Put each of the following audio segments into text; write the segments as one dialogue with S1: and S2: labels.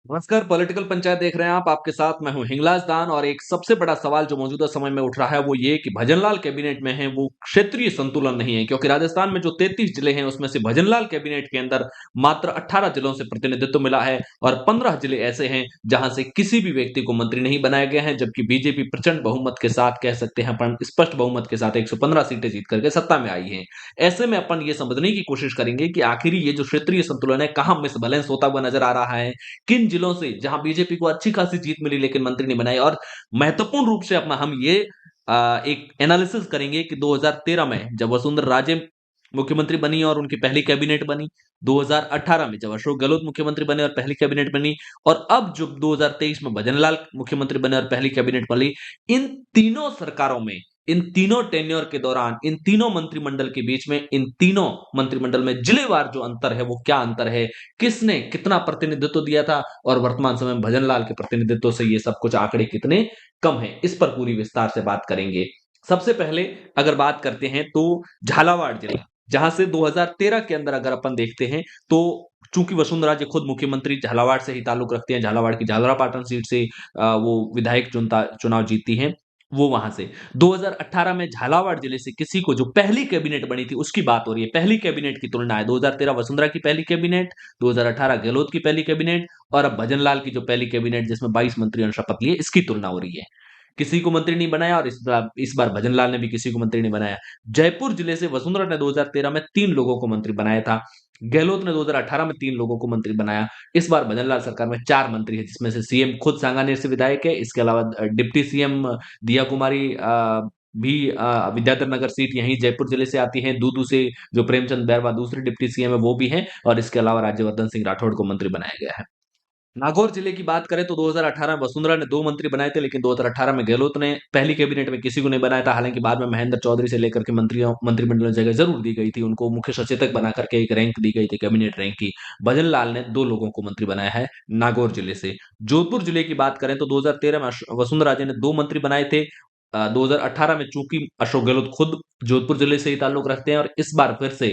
S1: नमस्कार। पॉलिटिकल पंचायत देख रहे हैं आप। आपके साथ मैं हूं हिंगलाज दान। और एक सबसे बड़ा सवाल जो मौजूदा समय में उठ रहा है वो ये कि भजनलाल कैबिनेट में है वो क्षेत्रीय संतुलन नहीं है, क्योंकि राजस्थान में जो 33 जिले हैं उसमें से भजनलाल कैबिनेट के अंदर मात्र 18 जिलों से प्रतिनिधित्व मिला है और 15 जिले ऐसे हैं जहां से किसी भी व्यक्ति को मंत्री नहीं बनाया गया है, जबकि बीजेपी प्रचंड बहुमत के साथ, कह सकते हैं अपन स्पष्ट बहुमत के साथ 115 सीटें जीत करके सत्ता में आई है। ऐसे में अपन ये समझने की कोशिश करेंगे कि आखिर ये जो क्षेत्रीय संतुलन है कहां मिसबैलेंस होता हुआ नजर आ रहा है, किन जिलों से जहां बीजेपी को अच्छी खासी जीत मिली लेकिन मंत्री नहीं बनाए। और महत्वपूर्ण रूप से अपना हम ये एक एनालिसिस करेंगे कि 2013 में जब वसुंधरा राजे मुख्यमंत्री बनी और उनकी पहली कैबिनेट बनी, 2018 में जब अशोक गहलोत मुख्यमंत्री बने और पहली कैबिनेट बनी, और अब जब 2023 में भजनलाल मुख्यमंत्री बने और पहली कैबिनेट बनी, इन तीनों सरकारों में, इन तीनों टेन्योर के दौरान, इन तीनों मंत्रिमंडल के बीच में, इन तीनों मंत्रिमंडल में जिलेवार जो अंतर है वो क्या अंतर है, किसने कितना प्रतिनिधित्व दिया था, और वर्तमान समय में भजनलाल के प्रतिनिधित्व से ये सब कुछ आंकड़े कितने कम है, इस पर पूरी विस्तार से बात करेंगे। सबसे पहले अगर बात करते हैं तो झालावाड़ जिला, जहां से 2013 के अंदर अगर अपन देखते हैं तो चूंकि वसुंधरा जी खुद मुख्यमंत्री झालावाड़ से ही ताल्लुक रखते हैं, झालावाड़ की झालरापाटन सीट से वो विधायक चुनाव जीतती हैं, वो वहां से 2018 में झालावाड़ जिले से किसी को, जो पहली कैबिनेट बनी थी उसकी बात हो रही है, पहली कैबिनेट की तुलना है 2013 वसुंधरा की पहली कैबिनेट, 2018 गहलोत की पहली कैबिनेट, और अब भजनलाल की जो पहली कैबिनेट जिसमें 22 मंत्रियों ने शपथ लिए, इसकी तुलना हो रही है। किसी को मंत्री नहीं बनाया और इस बार भजनलाल ने भी किसी को मंत्री नहीं बनाया। जयपुर जिले से वसुंधरा ने 2013 में 3 लोगों को मंत्री बनाया था, गहलोत ने 2018 में 3 लोगों को मंत्री बनाया। इस बार भजनलाल सरकार में 4 मंत्री है, जिसमें से सीएम खुद सांगानेर से विधायक है, इसके अलावा डिप्टी सीएम दिया कुमारी भी विद्याधर नगर सीट यहीं जयपुर जिले से आती है, दूदू से जो प्रेमचंद बैरवा दूसरे डिप्टी सीएम है वो भी है, और इसके अलावा राज्यवर्धन सिंह राठौड़ को मंत्री बनाया गया है। नागौर जिले की बात करें तो 2018 में वसुंधरा ने 2 मंत्री बनाए थे, लेकिन 2018 में गहलोत ने पहली कैबिनेट में किसी को नहीं बनाया था। हालांकि बाद में महेंद्र चौधरी से लेकर के मंत्रिमंडल में जगह जरूर दी गई थी, उनको मुख्य सचेतक बना करके एक रैंक दी गई थी, कैबिनेट रैंक की। भजनलाल ने 2 लोगों को मंत्री बनाया है नागौर जिले से। जोधपुर जिले की बात करें तो 2013 में वसुंधरा राजे ने 2 मंत्री बनाए थे। 2018 में चूंकि अशोक गहलोत खुद जोधपुर जिले से ही ताल्लुक रखते हैं, और इस बार फिर से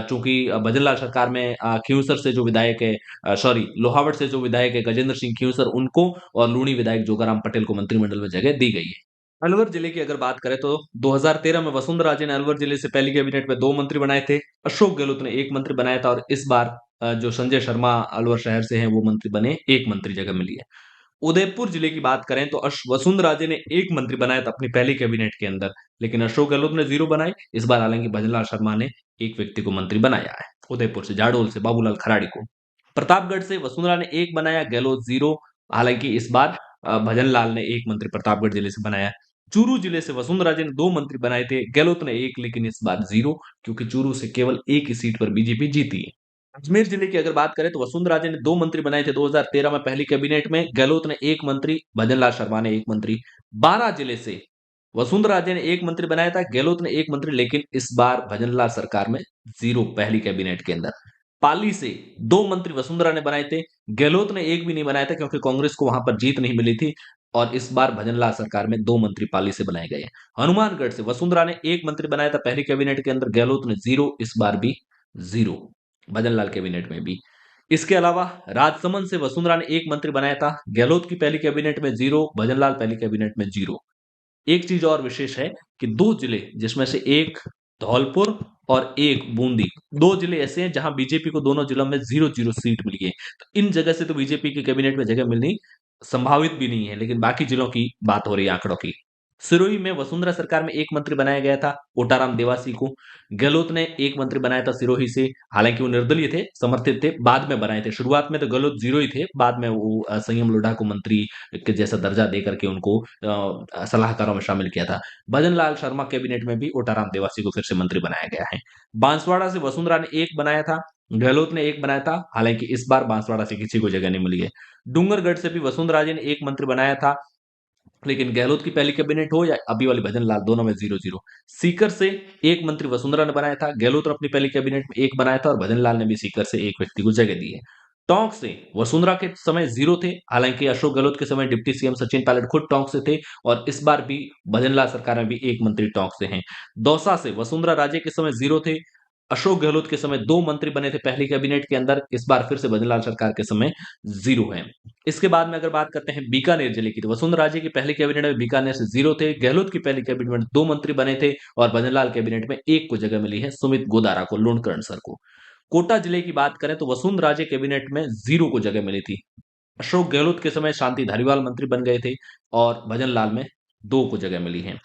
S1: चूंकि भजनलाल सरकार में खींवसर से जो विधायक है, सॉरी, लोहावट से जो विधायक है गजेंद्र सिंह खींवसर, उनको और लूणी विधायक जोगाराम पटेल को मंत्रिमंडल में जगह दी गई है। अलवर जिले की अगर बात करें तो 2013 में वसुंधरा राजे ने अलवर जिले से पहली कैबिनेट में 2 मंत्री बनाए थे, अशोक गहलोत ने 1 मंत्री बनाया था, और इस बार जो संजय शर्मा अलवर शहर से हैं वो मंत्री बने, 1 मंत्री जगह मिली है। उदयपुर जिले की बात करें तो वसुंधरा राजे ने 1 मंत्री बनाया था अपनी पहली कैबिनेट के अंदर, लेकिन अशोक गहलोत ने 0 बनाए। इस बार हालांकि भजनलाल शर्मा ने एक व्यक्ति को मंत्री बनाया है, उदयपुर से, जाडोल से बाबूलाल खराड़ी को। प्रतापगढ़ से वसुंधरा ने 1 बनाया, गहलोत 0। हालांकि इस बार भजनलाल ने 1 मंत्री प्रतापगढ़ जिले से बनाया। चूरू जिले से वसुंधरा राजे ने 2 मंत्री बनाए थे, गहलोत ने 1, लेकिन इस बार 0, क्योंकि चूरू से केवल एक ही सीट पर बीजेपी जीती है। अजमेर जिले की अगर बात करें तो वसुंधरा राजे ने 2 मंत्री बनाए थे 2013 में पहली कैबिनेट में, गहलोत ने 1 मंत्री, भजनलाल शर्मा ने 1 मंत्री। 12 जिले से वसुंधरा राजे ने 1 मंत्री बनाया था, गहलोत ने 1 मंत्री, लेकिन इस बार भजनलाल सरकार में 0 पहली कैबिनेट के अंदर। पाली से 2 मंत्री वसुंधरा ने बनाए थे, गहलोत ने 1 भी नहीं बनाया था, क्योंकि कांग्रेस को वहां पर जीत नहीं मिली थी, और इस बार भजनलाल सरकार में 2 मंत्री पाली से बनाए गए हैं। हनुमानगढ़ से वसुंधरा ने 1 मंत्री बनाया था पहली कैबिनेट के अंदर, गहलोत ने 0, इस बार भी 0 भजनलाल कैबिनेट में भी। इसके अलावा राजसमंद से वसुंधरा ने 1 मंत्री बनाया था, गहलोत की पहली कैबिनेट में 0, भजनलाल पहली कैबिनेट में 0। एक चीज और विशेष है कि 2 जिले, जिसमें से एक धौलपुर और एक बूंदी, 2 जिले ऐसे हैं जहां बीजेपी को दोनों जिलों में 0-0 सीट मिली है। तो इन जगह से तो बीजेपी की कैबिनेट में जगह मिलनी संभावित भी नहीं है, लेकिन बाकी जिलों की बात हो रही है आंकड़ों की। सिरोही में वसुंधरा सरकार में 1 मंत्री बनाया गया था, ओटाराम देवासी को। गहलोत ने 1 मंत्री बनाया था सिरोही से, हालांकि वो निर्दलीय थे, समर्थित थे, बाद में बनाए थे। शुरुआत में तो गहलोत 0 ही थे, बाद में वो संयम लोढ़ा को मंत्री के जैसा दर्जा दे करके उनको सलाहकारों में शामिल किया था। भजनलाल शर्मा कैबिनेट में भी ओटाराम देवासी को फिर से मंत्री बनाया गया है। बांसवाड़ा से वसुंधरा ने 1 बनाया था, गहलोत ने 1 बनाया था, हालांकि इस बार बांसवाड़ा से किसी को जगह नहीं मिली है। डूंगरगढ़ से भी वसुंधरा राजे ने 1 मंत्री बनाया था, लेकिन गहलोत की पहली कैबिनेट हो या अभी वाली भजनलाल, दोनों में 0-0। सीकर से 1 मंत्री वसुंधरा ने बनाया था, गहलोत ने अपनी पहली कैबिनेट में 1 बनाया था, और भजनलाल ने भी सीकर से एक व्यक्ति को जगह दी है। टोंक से वसुंधरा के समय 0 थे, हालांकि अशोक गहलोत के समय डिप्टी सीएम सचिन पायलट खुद टोंक से थे, और इस बार भी भजनलाल सरकार में भी 1 मंत्री टोंक से हैं। दौसा से वसुंधरा राजे के समय 0 थे, अशोक गहलोत के समय 2 मंत्री बने थे पहली कैबिनेट के अंदर, इस बार फिर से भजनलाल सरकार के समय 0 है। इसके बाद में अगर बात करते हैं बीकानेर जिले की, तो वसुंधरा राजे की पहली कैबिनेट में बीकानेर से 0 थे, गहलोत की पहली कैबिनेट में 2 मंत्री बने थे और भजनलाल कैबिनेट में 1 को जगह मिली है, सुमित गोदारा को, लुणकरण सर को। कोटा जिले की बात करें तो वसुंधरा राजे कैबिनेट में 0 को जगह मिली थी। अशोक गहलोत के समय शांति धारीवाल मंत्री बन गए थे और भजनलाल में 2 को जगह मिली है।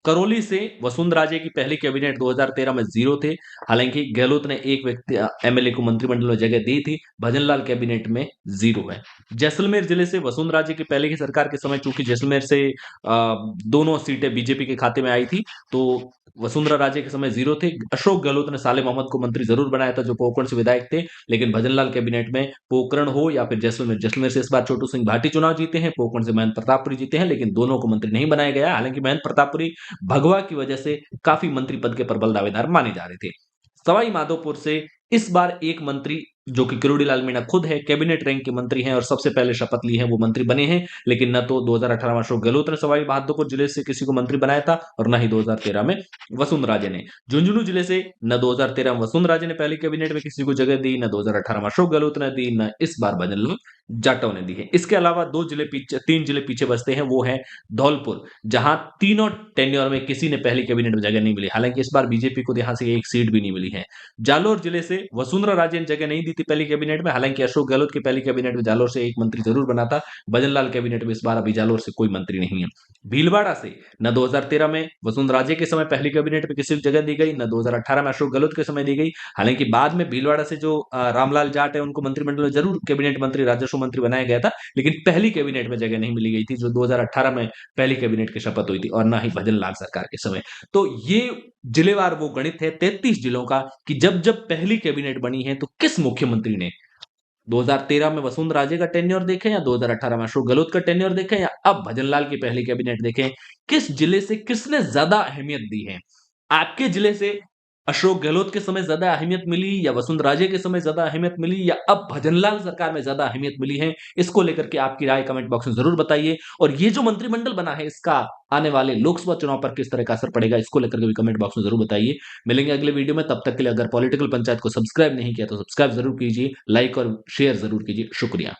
S1: करौली से वसुंधरा राजे की पहली कैबिनेट 2013 में 0 थे। हालांकि गहलोत ने एक व्यक्ति एमएलए को मंत्रिमंडल में जगह दी थी। भजनलाल कैबिनेट में 0 है। जैसलमेर जिले से वसुंधरा राजे की पहले की सरकार के समय चूंकि जैसलमेर से दोनों सीटें बीजेपी के खाते में आई थी, तो वसुंधरा राजे के समय 0 थे। अशोक गहलोत ने साले मोहम्मद को मंत्री जरूर बनाया था, जो पोकरण से विधायक थे, लेकिन भजनलाल कैबिनेट में पोकरण हो या फिर जैसलमेर से इस बार छोटू सिंह भाटी चुनाव जीते हैं, पोकरण से महेंद्र प्रतापपुरी जीते हैं, लेकिन दोनों को मंत्री नहीं बनाया गया। हालांकि महेंद्र प्रतापपुरी भगवा की वजह से काफी मंत्री पद के प्रबल दावेदार माने जा रहे थे। सवाई माधोपुर से इस बार एक मंत्री, जो कि किरोड़ी लाल मीणा खुद है, कैबिनेट रैंक के मंत्री हैं और सबसे पहले शपथ ली है, वो मंत्री बने हैं। लेकिन न तो 2018 में अशोक गहलोत ने सवाई माधोपुर जिले से किसी को मंत्री बनाया था और न ही 2013 में वसुंधरा राजे ने। झुंझुनू जिले से न 2013 में वसुंधरा राजे ने पहली कैबिनेट में किसी को जगह दी, न 2018 में अशोक गहलोत ने दी, न इस बार भजनलाल जाटव ने दी है। इसके अलावा 3 जिले पीछे बचते हैं, वो है धौलपुर, जहां तीनों टेन्योर में किसी ने पहली कैबिनेट में जगह नहीं मिली। हालांकि इस बार बीजेपी को यहां से एक सीट भी नहीं मिली है। जालोर जिले से वसुंधरा राजे ने जगह नहीं दी थी पहली कैबिनेट में। हालांकि अशोक गहलोत की पहली कैबिनेट में जालोर से एक मंत्री जरूर बना था। भजनलाल कैबिनेट में इस बार अभी जालोर से कोई मंत्री नहीं है। भीलवाड़ा से न 2013 में वसुंधरा राजे के समय पहली कैबिनेट में किसी को जगह दी गई, न 2018 में अशोक गहलोत के समय दी गई। हालांकि बाद में भीलवाड़ा से जो रामलाल जाट है, उनको मंत्रिमंडल में जरूर कैबिनेट मंत्री, राजस्व मंत्री बनाया गया था, लेकिन पहली कैबिनेट में जगह नहीं मिली गई थी, जो 2018 में पहली कैबिनेट की शपथ हुई थी, और ना ही भजनलाल सरकार के समय। तो ये जिलेवार वो गणित है 33 जिलों का कि जब जब पहली कैबिनेट बनी है तो किस मुख्यमंत्री ने 2013 में वसुंधरा राजे का टेन्योर देखें या 2018 में अशोक गहलोत का टेन्योर देखें या अब भजनलाल की पहली कैबिनेट देखें, किस जिले से किसने ज्यादा अहमियत दी है। आपके जिले से अशोक गहलोत के समय ज्यादा अहमियत मिली या वसुंधरा राजे के समय ज्यादा अहमियत मिली या अब भजनलाल सरकार में ज्यादा अहमियत मिली है, इसको लेकर के आपकी राय कमेंट बॉक्स में जरूर बताइए। और ये जो मंत्रिमंडल बना है, इसका आने वाले लोकसभा चुनाव पर किस तरह का असर पड़ेगा, इसको लेकर के भी कमेंट बॉक्स में जरूर बताइए। मिलेंगे अगले वीडियो में, तब तक के लिए अगर पॉलिटिकल पंचायत को सब्सक्राइब नहीं किया तो सब्सक्राइब जरूर कीजिए, लाइक और शेयर जरूर कीजिए। शुक्रिया।